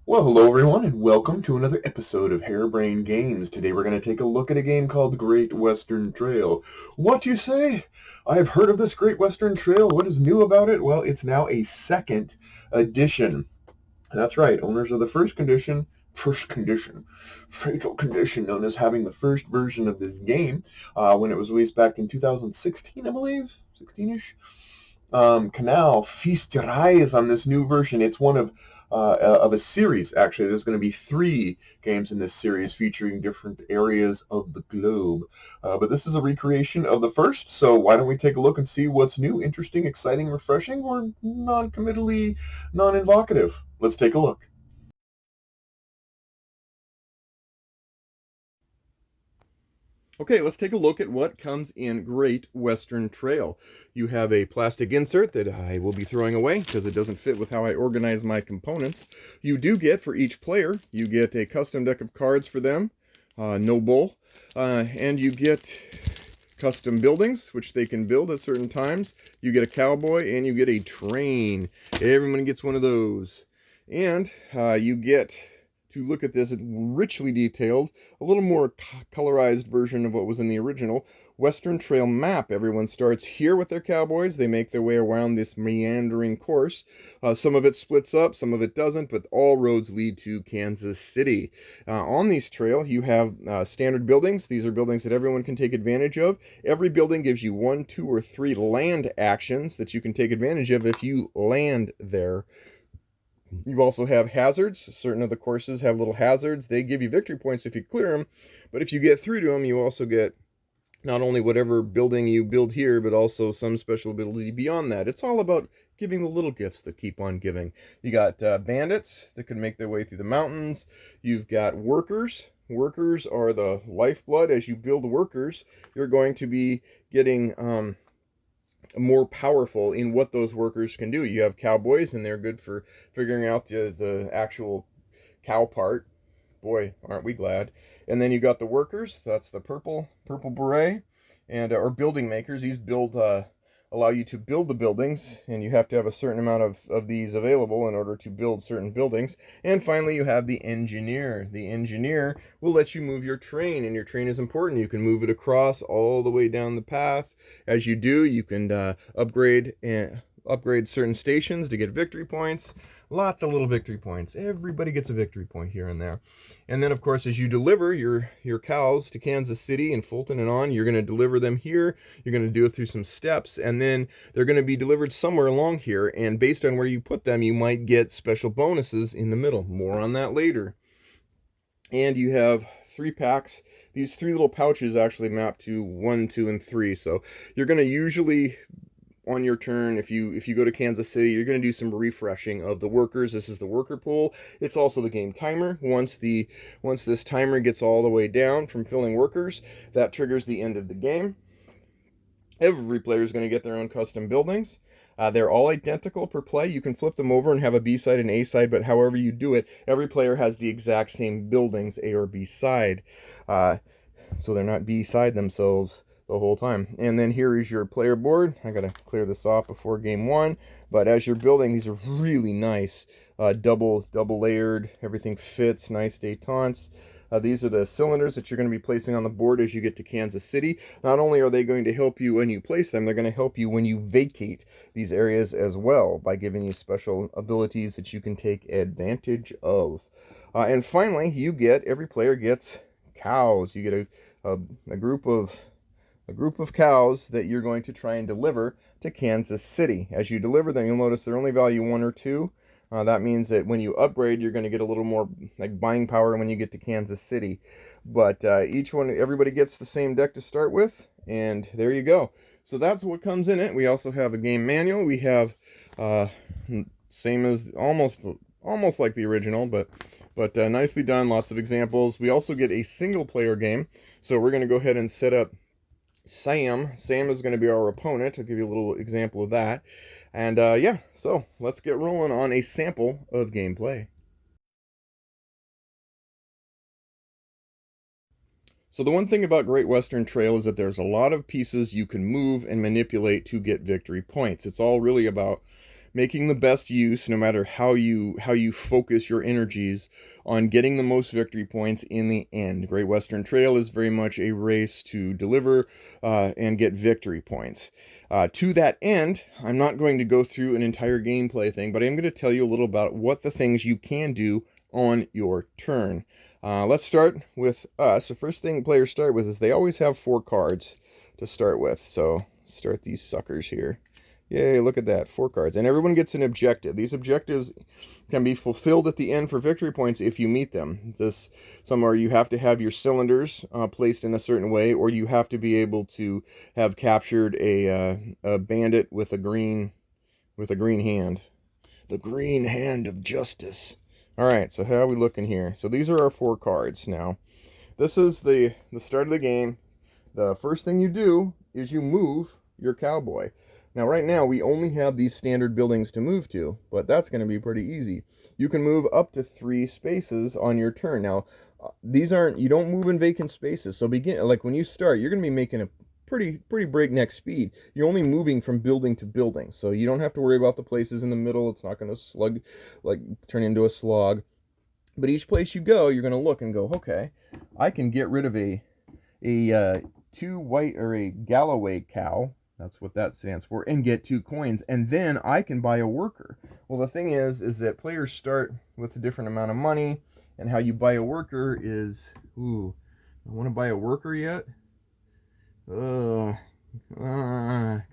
Well, hello everyone, and welcome to another episode of Harebrained Games. Today we're going to take a look at a game called Great Western Trail. What do you say? I've heard of this Great Western Trail. What is new about it? Well, it's now a second edition. That's right, owners of the fatal condition known as having the first version of this game when it was released back in 2016, I believe, 16-ish. Can now feast your eyes on this new version. It's one of a series, actually. There's going to be 3 games in this series featuring different areas of the globe. But this is a recreation of the first, so why don't we take a look and see what's new, interesting, exciting, refreshing, or non-committally non-invocative? Let's take a look. Okay, let's take a look at what comes in Great Western Trail. You have a plastic insert that I will be throwing away because it doesn't fit with how I organize my components. You do get, for each player, you get a custom deck of cards for them, no bull, and you get custom buildings, which they can build at certain times. You get a cowboy, and you get a train. Everyone gets one of those. And you get to look at this richly detailed, a little more colorized version of what was in the original Western Trail map. Everyone starts here with their cowboys. They make their way around this meandering course. Some of it splits up, some of it doesn't, but all roads lead to Kansas City. On these trail, you have standard buildings. These are buildings that everyone can take advantage of. Every building gives you 1, 2, or 3 land actions that you can take advantage of if you land there. You also have hazards. Certain of the courses have little hazards. They give you victory points if you clear them, but if you get through to them, you also get not only whatever building you build here, but also some special ability beyond that. It's all about giving the little gifts that keep on giving. You got bandits that can make their way through the mountains. You've got workers. Workers are the lifeblood. As you build workers, you're going to be getting more powerful in what those workers can do. You have cowboys, and they're good for figuring out the actual cow part. Boy, aren't we glad. And then you got the workers. That's the purple beret, and or building makers. These build allow you to build the buildings, and you have to have a certain amount of these available in order to build certain buildings. And finally, you have the engineer. The engineer will let you move your train, and your train is important. You can move it across all the way down the path. As you do, you can upgrade certain stations to get victory points. Lots of little victory points. Everybody gets a victory point here and there. And then, of course, as you deliver your cows to Kansas City and Fulton and on, you're going to deliver them here. You're going to do it through some steps, and then they're going to be delivered somewhere along here. And based on where you put them, you might get special bonuses in the middle. More on that later. And you have 3 packs. These 3 little pouches actually map to 1, 2, and 3. So you're going to usually, on your turn, if you go to Kansas City, you're going to do some refreshing of the workers. This is the worker pool. It's also the game timer. Once this timer gets all the way down from filling workers, that triggers the end of the game. Every player is going to get their own custom buildings. They're all identical per play. You can flip them over and have a B side and A side, but however you do it, every player has the exact same buildings, A or B side. So they're not B-side themselves the whole time. And then here is your player board. I gotta clear this off before game 1. But as you're building, these are really nice, double layered. Everything fits. Nice détentes. These are the cylinders that you're going to be placing on the board as you get to Kansas City. Not only are they going to help you when you place them, they're going to help you when you vacate these areas as well by giving you special abilities that you can take advantage of. And finally, every player gets cows. You get a group of cows that you're going to try and deliver to Kansas City. As you deliver them, you'll notice they're only value 1 or 2. That means that when you upgrade, you're going to get a little more like buying power when you get to Kansas City. But everybody gets the same deck to start with, and there you go. So that's what comes in it. We also have a game manual. We have same as almost like the original, but nicely done. Lots of examples. We also get a single player game. So we're going to go ahead and set up Sam. Sam is going to be our opponent. I'll give you a little example of that. And yeah, so let's get rolling on a sample of gameplay. So the one thing about Great Western Trail is that there's a lot of pieces you can move and manipulate to get victory points. It's all really about making the best use, no matter how you focus your energies on getting the most victory points in the end. Great Western Trail is very much a race to deliver and get victory points. To that end, I'm not going to go through an entire gameplay thing, but I'm going to tell you a little about what the things you can do on your turn. Let's start with us. The first thing players start with is they always have 4 cards to start with. So start these suckers here. Yay, look at that, 4 cards. And everyone gets an objective. These objectives can be fulfilled at the end for victory points if you meet them. Some are you have to have your cylinders placed in a certain way, or you have to be able to have captured a bandit with a green hand. The green hand of justice. All right, so how are we looking here? So these are our 4 cards now. This is the start of the game. The first thing you do is you move your cowboy. Now right now we only have these standard buildings to move to, but that's going to be pretty easy. You can move up to 3 spaces on your turn. Now you don't move in vacant spaces. So like when you start, you're going to be making a pretty breakneck speed. You're only moving from building to building. So you don't have to worry about the places in the middle. It's not going to turn into a slog. But each place you go, you're going to look and go, okay, I can get rid of a 2 white or a Galloway cow, that's what that stands for, and get 2 coins, and then I can buy a worker. Well, the thing is that players start with a different amount of money, and how you buy a worker is, I want to buy a worker yet? Because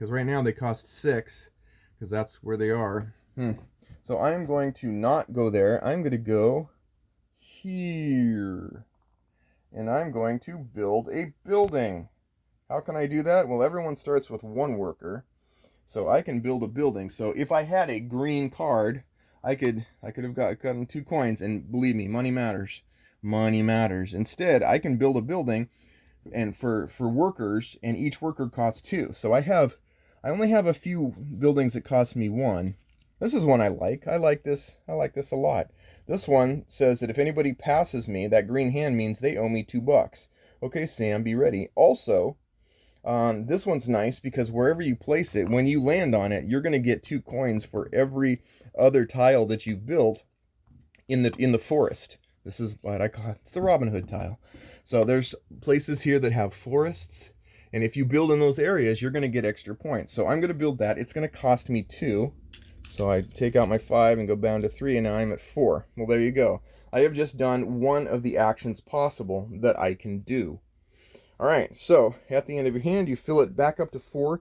right now they cost 6, because that's where they are. So I'm going to not go there. I'm going to go here. And I'm going to build a building. How can I do that? Well, everyone starts with 1 worker, so I can build a building. So if I had a green card, I could have gotten 2 coins, and believe me, money matters. Money matters. Instead, I can build a building, and for workers, and each worker costs 2. So I only have a few buildings that cost me 1. This is one I like. I like this a lot. This one says that if anybody passes me, that green hand means they owe me $2. Okay, Sam, be ready. Also, this one's nice because wherever you place it, when you land on it, you're going to get 2 coins for every other tile that you've built in the forest. This is what I call it's the Robin Hood tile. So there's places here that have forests, and if you build in those areas, you're going to get extra points. So I'm going to build that. It's going to cost me 2. So I take out my 5 and go down to 3, and now I'm at 4. Well, there you go. I have just done one of the actions possible that I can do. All right, so at the end of your hand, you fill it back up to 4.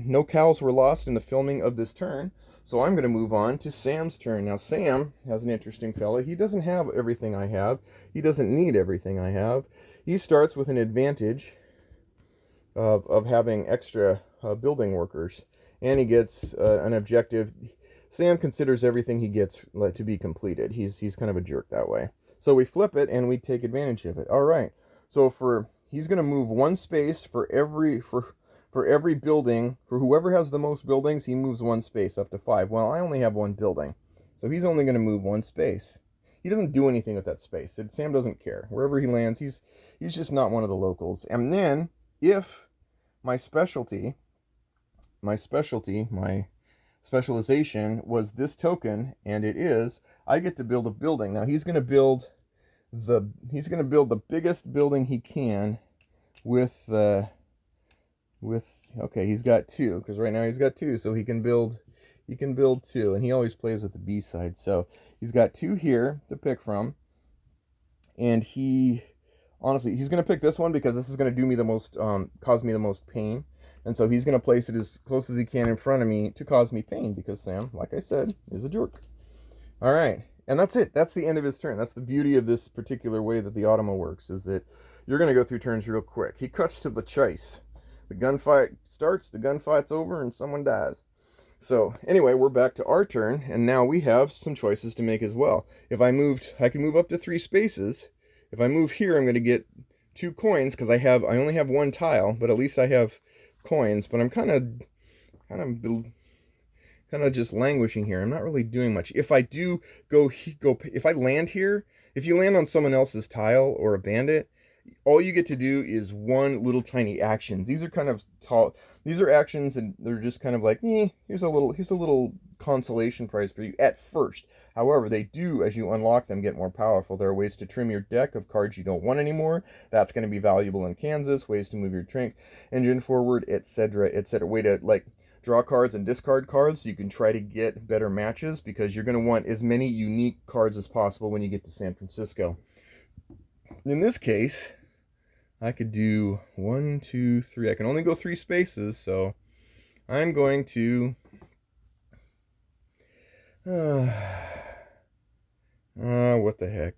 No cows were lost in the filming of this turn, so I'm going to move on to Sam's turn. Now, Sam has an interesting fella. He doesn't have everything I have. He doesn't need everything I have. He starts with an advantage of having extra building workers, and he gets an objective. Sam considers everything he gets to be completed. He's kind of a jerk that way. So we flip it and we take advantage of it. All right. So he's going to move 1 space for every building. For whoever has the most buildings, he moves 1 space up to 5. Well, I only have 1 building, so he's only going to move 1 space. He doesn't do anything with that space. Sam doesn't care. Wherever he lands, he's just not one of the locals. And then if my specialization was this token, and it is, I get to build a building. Now he's going to build the biggest building he can okay, he's got 2, because right now he's got 2, so he can build 2, and he always plays with the B side. So he's got 2 here to pick from, and honestly, he's going to pick this one because this is going to do me the most, cause me the most pain. And so he's going to place it as close as he can in front of me to cause me pain, because Sam, like I said, is a jerk. All right, and that's it. That's the end of his turn. That's the beauty of this particular way that the Automa works, is that you're going to go through turns real quick. He cuts to the chase. The gunfight starts, the gunfight's over, and someone dies. So anyway, we're back to our turn, and now we have some choices to make as well. If I can move up to 3 spaces. If I move here, I'm going to get 2 coins because I only have 1 tile, but at least I have coins. But I'm kind of just languishing here. I'm not really doing much. If I do if I land here, if you land on someone else's tile or a bandit, all you get to do is 1 little tiny action. These are kind of These are actions, and they're just kind of like, here's a little consolation prize for you at first. However, they do, as you unlock them, get more powerful. There are ways to trim your deck of cards you don't want anymore. That's going to be valuable in Kansas. Ways to move your train engine forward, etc., etc. Way to like draw cards and discard cards so you can try to get better matches, because you're going to want as many unique cards as possible when you get to San Francisco. In this case, I could do 1, 2, 3. I can only go 3 spaces, so I'm going to what the heck?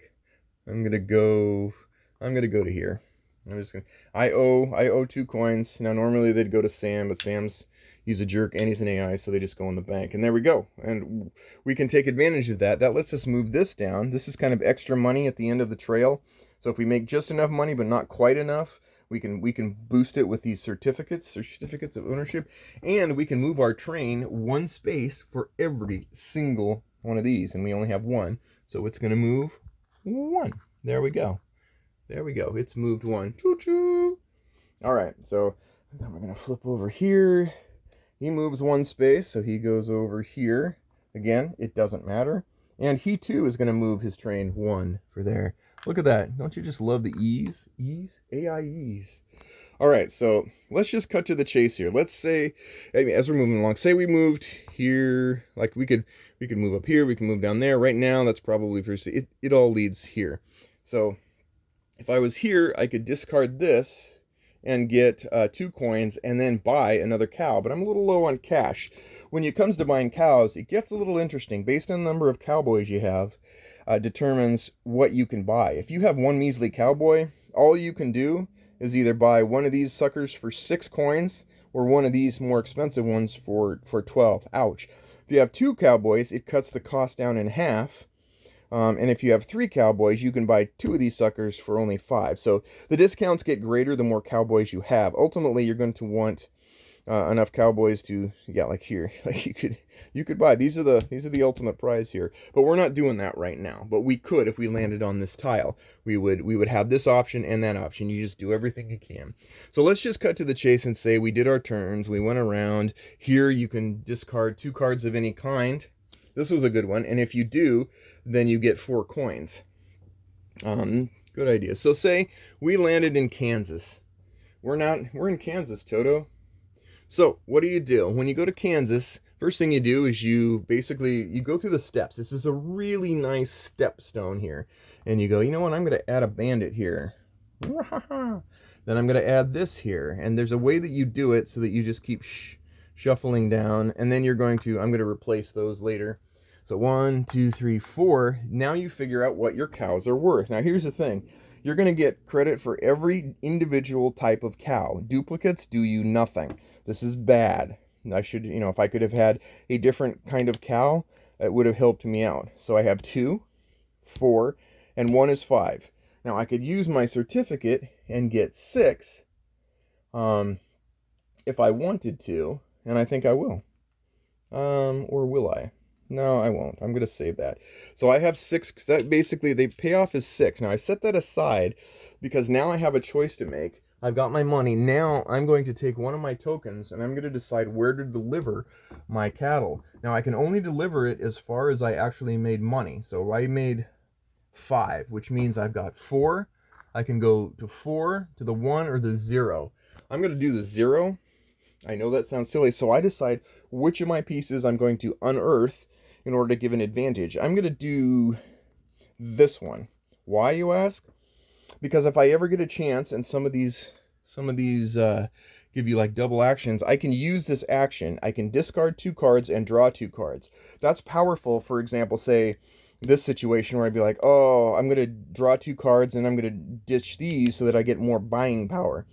I'm gonna go to here. I'm just gonna I owe 2 coins. Now normally they'd go to Sam, but Sam's he's a jerk and he's an AI, so they just go in the bank. And there we go. And we can take advantage of that. That lets us move this down. This is kind of extra money at the end of the trail. So if we make just enough money but not quite enough, we can boost it with these certificates of ownership, and we can move our train 1 space for every single one of these, and we only have 1, so it's going to move 1. There we go. There we go. It's moved 1. Choo-choo. All right, so then we're going to flip over here. He moves 1 space, so he goes over here. Again, it doesn't matter. And he too is going to move his train 1 for there. Look at that. Don't you just love the ease? Ease? AI ease. All right, so let's just cut to the chase here. Let's say, as we're moving along, say we moved here, like we could move up here, we can move down there. Right now, that's probably pretty, it all leads here. So if I was here, I could discard this and get 2 coins and then buy another cow, but I'm a little low on cash. When it comes to buying cows, it gets a little interesting. Based on the number of cowboys you have, determines what you can buy. If you have 1 measly cowboy, all you can do is either buy one of these suckers for 6 coins or one of these more expensive ones for 12. Ouch. If you have 2 cowboys, it cuts the cost down in half. And if you have 3 cowboys, you can buy 2 of these suckers for only 5. So the discounts get greater the more cowboys you have. Ultimately, you're going to want enough cowboys to, like here, like you could buy. These are the ultimate prize here. But we're not doing that right now. But we could if we landed on this tile. We would have this option and that option. You just do everything you can. So let's just cut to the chase and say we did our turns. We went around. Here you can discard 2 cards of any kind. This was a good one. And if you do, then you get 4 coins. Good idea. So say we landed in Kansas. We're in Kansas, Toto. So what do? When you go to Kansas, first thing you do is you go through the steps. This is a really nice step stone here. And you go, you know what, I'm going to add a bandit here. Then I'm going to add this here. And there's a way that you do it so that you just keep shuffling down. And then I'm going to replace those later. So 1, 2, 3, 4. Now you figure out what your cows are worth. Now here's the thing. You're going to get credit for every individual type of cow. Duplicates do you nothing. This is bad. I should, if I could have had a different kind of cow, it would have helped me out. So I have 2, 4, and 1 is 5. Now I could use my certificate and get 6 if I wanted to, and I think I will. Or will I? No, I won't. I'm going to save that. So I have 6. That basically, they pay off as 6. Now I set that aside because now I have a choice to make. I've got my money. Now I'm going to take one of my tokens and I'm going to decide where to deliver my cattle. Now I can only deliver it as far as I actually made money. So I made 5, which means I've got 4. I can go to 4, to the 1, or the 0. I'm going to do the 0. I know that sounds silly, so I decide which of my pieces I'm going to unearth in order to give an advantage. I'm going to do this one. Why, you ask? Because if I ever get a chance and some of these give you like double actions, I can use this action. I can discard 2 cards and draw 2 cards. That's powerful. For example, say this situation where I'd be like, oh, I'm going to draw 2 cards and I'm going to ditch these so that I get more buying power.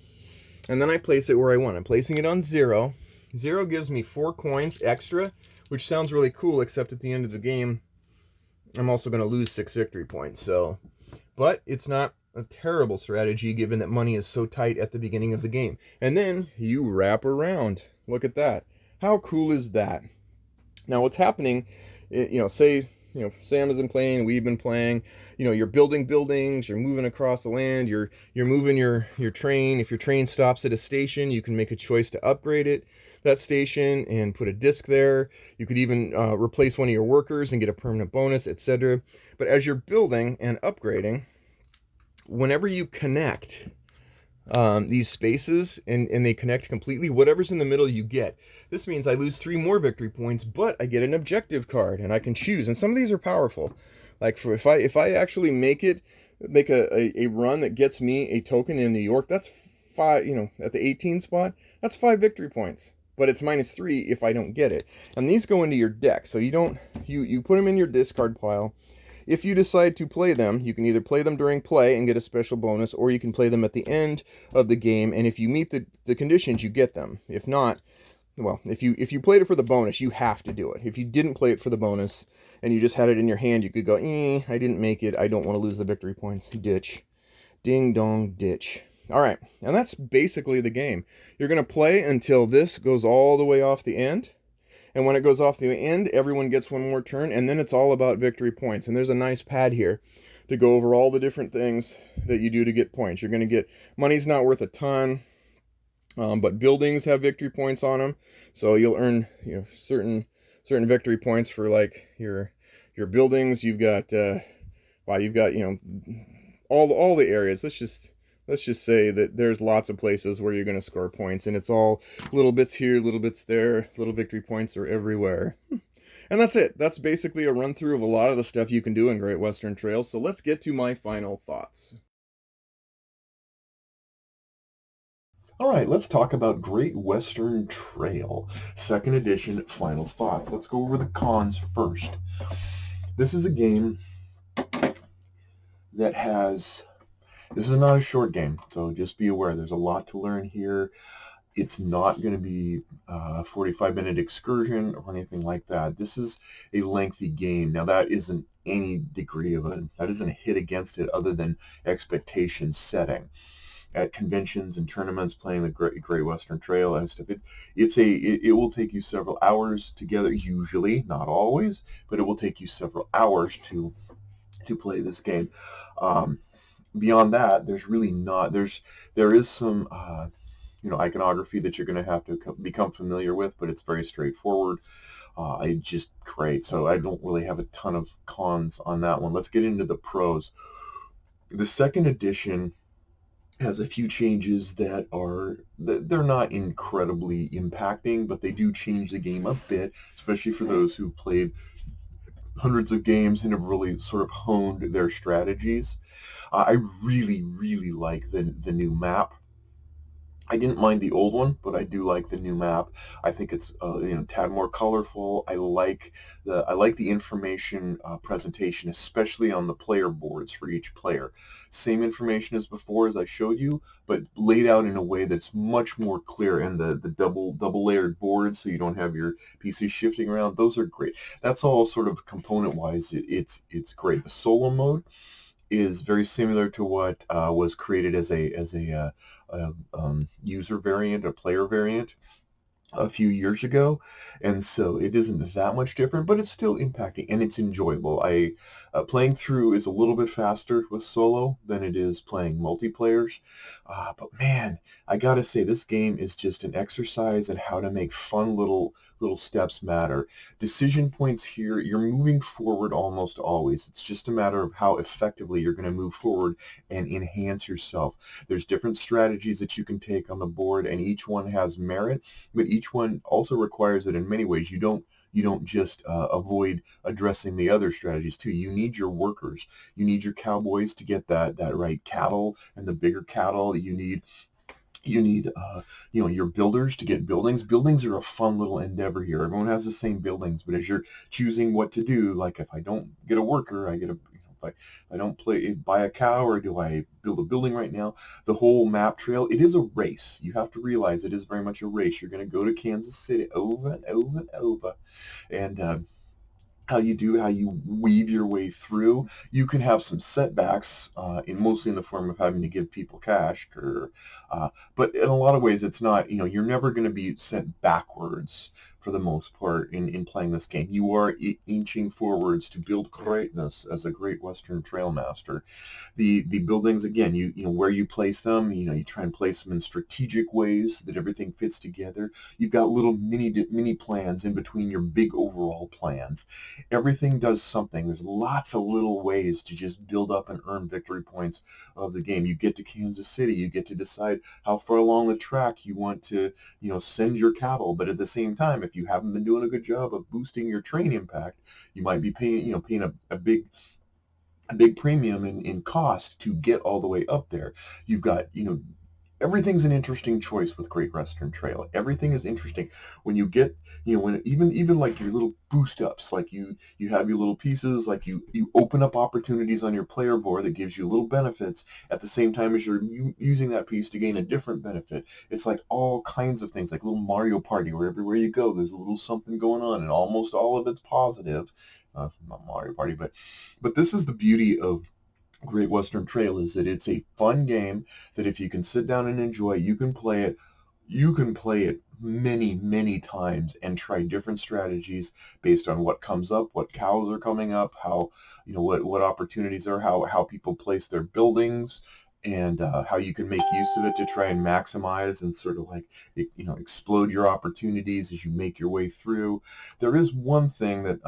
And then I place it where I want. I'm placing it on 0. 0 gives me 4 coins extra, which sounds really cool, except at the end of the game, I'm also going to lose 6 victory points. So, but it's not a terrible strategy given that money is so tight at the beginning of the game. And then you wrap around. Look at that. How cool is that? Now what's happening, say Sam has been playing, we've been playing. You're building buildings, you're moving across the land, you're moving your train. If your train stops at a station, you can make a choice to upgrade that station and put a disc there. You could even replace one of your workers and get a permanent bonus, etc. But as you're building and upgrading, whenever you connect these spaces and they connect completely, whatever's in the middle you get. This means I lose 3 more victory points, but I get an objective card and I can choose. And some of these are powerful. Like if I actually make a run that gets me a token in New York, that's 5, at the 18 spot, that's 5 victory points. But it's -3 if I don't get it. And these go into your deck. So you put them in your discard pile. If you decide to play them, you can either play them during play and get a special bonus, or you can play them at the end of the game, and if you meet the conditions, you get them. If not, well, if you played it for the bonus, you have to do it. If you didn't play it for the bonus and you just had it in your hand, you could go, I didn't make it. I don't want to lose the victory points. Ditch. Ding dong ditch. All right, and that's basically the game. You're going to play until this goes all the way off the end. And when it goes off the end, everyone gets 1 more turn, and then it's all about victory points. And there's a nice pad here to go over all the different things that you do to get points. You're going to get, money's not worth a ton, but buildings have victory points on them. So you'll earn, certain victory points for like your buildings. You've got all the areas. Let's just say that there's lots of places where you're going to score points, and it's all little bits here, little bits there. Little victory points are everywhere. And that's it. That's basically a run through of a lot of the stuff you can do in Great Western Trail. So let's get to my final thoughts. All right, let's talk about Great Western Trail, second edition, final thoughts. Let's go over the cons first. This is a game that this is not a short game, so just be aware there's a lot to learn here. It's not going to be a 45-minute excursion or anything like that. This is a lengthy game. Now, that isn't a hit against it other than expectation setting. At conventions and tournaments, playing the Great Western Trail and stuff, it will take you several hours together, usually, not always, but it will take you several hours to play this game. Beyond that, there is some iconography that you're going to have to become familiar with, but it's very straightforward. It's just great. So I don't really have a ton of cons on that one. Let's get into the pros. The second edition has a few changes they're not incredibly impacting, but they do change the game a bit, especially for those who've played hundreds of games and have really sort of honed their strategies. I really, really like the new map. I didn't mind the old one, but I do like the new map. I think it's tad more colorful. I like the information presentation, especially on the player boards for each player. Same information as before, as I showed you, but laid out in a way that's much more clear. And the double layered boards, so you don't have your PC shifting around. Those are great. That's all sort of component wise. It's great. The solo mode is very similar to what was created as a user variant, a player variant a few years ago, and so it isn't that much different, but it's still impacting and it's enjoyable. Playing through is a little bit faster with solo than it is playing multiplayers, but man, I gotta say this game is just an exercise in how to make fun little steps matter. Decision points here, you're moving forward almost always. It's just a matter of how effectively you're going to move forward and enhance yourself. There's different strategies that you can take on the board, and each one has merit, but each one also requires that in many ways you don't just avoid addressing the other strategies too. You need your workers. You need your cowboys to get that right cattle and the bigger cattle. You need your builders to get buildings. Buildings are a fun little endeavor here. Everyone has the same buildings, but as you're choosing what to do, like if I don't get a worker, I get a if I don't buy a cow, or do I build a building right now? The whole map trail, it is a race. You have to realize it is very much a race. You're going to go to Kansas City over and over and over, and how you weave your way through. You can have some setbacks, mostly in the form of having to give people cash, but in a lot of ways, it's not. You're never going to be sent backwards for the most part in playing this game. You are inching forwards to build greatness as a Great Western Trail master. The buildings, again, you know where you place them. You try and place them in strategic ways so that everything fits together. You've got little mini plans in between your big overall plans. Everything does something. There's lots of little ways to just build up and earn victory points of the game. You get to Kansas City, you get to decide how far along the track you want to send your cattle. But at the same time, if you haven't been doing a good job of boosting your train impact, you might be paying a big premium in cost to get all the way up there. You've got, everything's an interesting choice with Great Western Trail. Everything is interesting when you get, when even like your little boost ups, like you have your little pieces, like you open up opportunities on your player board that gives you little benefits at the same time as you're using that piece to gain a different benefit. It's like all kinds of things, like little Mario Party, where everywhere you go, there's a little something going on, and almost all of it's positive. It's not Mario Party, but this is the beauty of Great Western Trail, is that it's a fun game that if you can sit down and enjoy, you can play it. You can play it many, many times and try different strategies based on what comes up, what cows are coming up, how, what opportunities are, how people place their buildings, and how you can make use of it to try and maximize and sort of like, explode your opportunities as you make your way through. There is one thing that,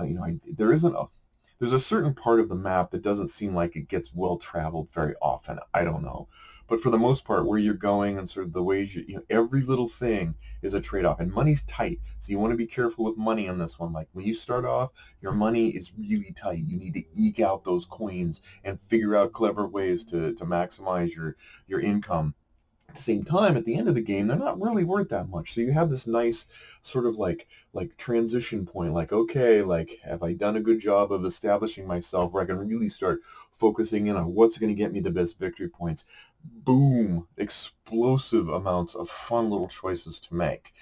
there's a certain part of the map that doesn't seem like it gets well traveled very often. I don't know. But for the most part, where you're going and sort of the ways every little thing is a trade-off. And money's tight, so you want to be careful with money on this one. Like when you start off, your money is really tight. You need to eke out those coins and figure out clever ways to maximize your income. At the same time, at the end of the game, they're not really worth that much. So you have this nice sort of like transition point, like, okay, like, have I done a good job of establishing myself where I can really start focusing in on what's going to get me the best victory points? Boom, explosive amounts of fun little choices to make.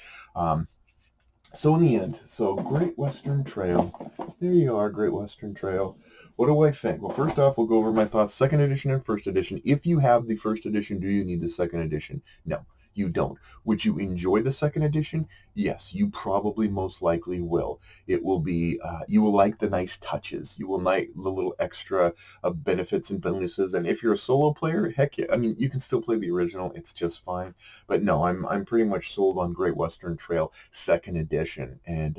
So in the end, Great Western Trail, there you are, Great Western Trail. What do I think? Well, first off, we'll go over my thoughts. Second edition and first edition. If you have the first edition, do you need the second edition? No, you don't. Would you enjoy the second edition? Yes, you probably most likely will. It will be, you will like the nice touches. You will like the little extra benefits and bonuses. And if you're a solo player, heck yeah. I mean, you can still play the original. It's just fine. But no, I'm pretty much sold on Great Western Trail second edition, and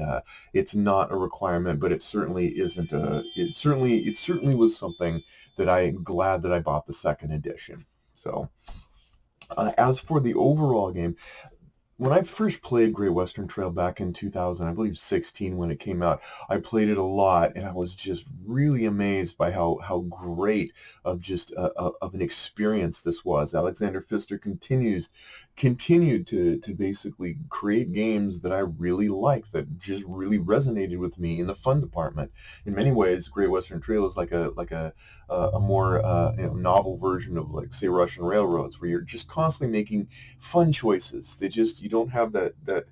it's not a requirement, but it certainly isn't a. It certainly was something that I'm glad that I bought the second edition. So, as for the overall game, when I first played Great Western Trail back in 2000, I believe 16 when it came out, I played it a lot, and I was just really amazed by how great of just of an experience this was. Alexander Pfister continued to basically create games that I really liked, that just really resonated with me in the fun department. In many ways, Great Western Trail is like a more novel version of, like, say, Russian Railroads, where you're just constantly making fun choices. You don't have that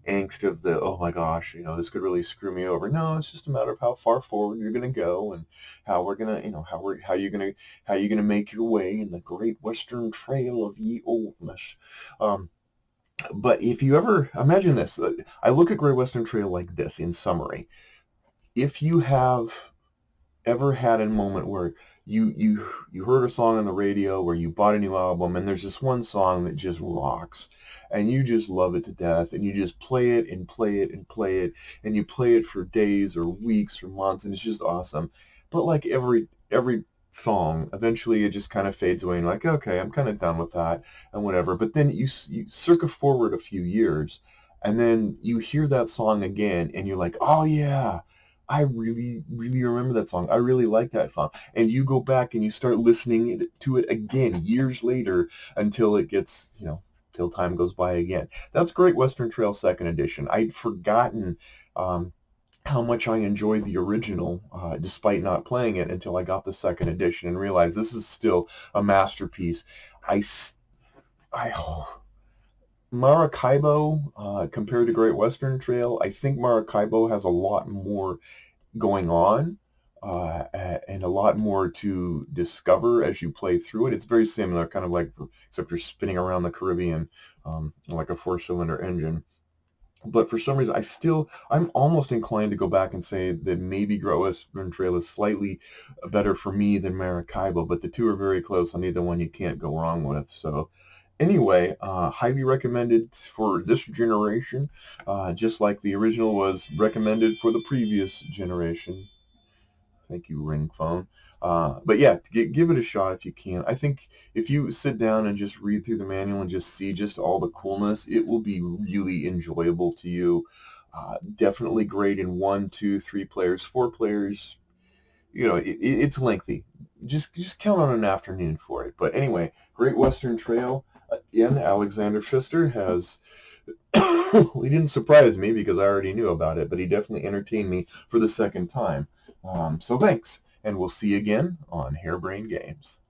angst of the, oh my gosh, this could really screw me over. No, it's just a matter of how far forward you're going to go, and how we're going to, how you're going to make your way in the Great Western Trail of ye oldness. But if you ever imagine this, I look at Great Western Trail like this in summary. If you have ever had a moment where you heard a song on the radio, where you bought a new album, and there's this one song that just rocks, and you just love it to death, and you just play it and play it and play it, and you play it for days or weeks or months, and it's just awesome. But like every song, eventually it just kind of fades away, and you're like, okay, I'm kind of done with that and whatever. But then you circa forward a few years, and then you hear that song again, and you're like, oh yeah, I really, really remember that song. I really like that song. And you go back and you start listening to it again years later, until it gets, till time goes by again. That's Great Western Trail second edition. I'd forgotten how much I enjoyed the original, despite not playing it, until I got the second edition and realized this is still a masterpiece. I, Maracaibo, compared to Great Western Trail, I think Maracaibo has a lot more going on, and a lot more to discover as you play through it. It's very similar, kind of like, except you're spinning around the Caribbean, like a four-cylinder engine. But for some reason, I'm almost inclined to go back and say that maybe Great Western Trail is slightly better for me than Maracaibo, but the two are very close on either one you can't go wrong with. So anyway, highly recommended for this generation, just like the original was recommended for the previous generation. Thank you, Ring Phone. But yeah, give it a shot if you can. I think if you sit down and just read through the manual and just see just all the coolness, it will be really enjoyable to you. Definitely great in 1, 2, 3 players, 4 players. You know, it's lengthy. Just count on an afternoon for it. But anyway, Great Western Trail. Again, Alexander Pfister has. He didn't surprise me because I already knew about it, but he definitely entertained me for the second time. So thanks, and we'll see you again on Harebrained Games.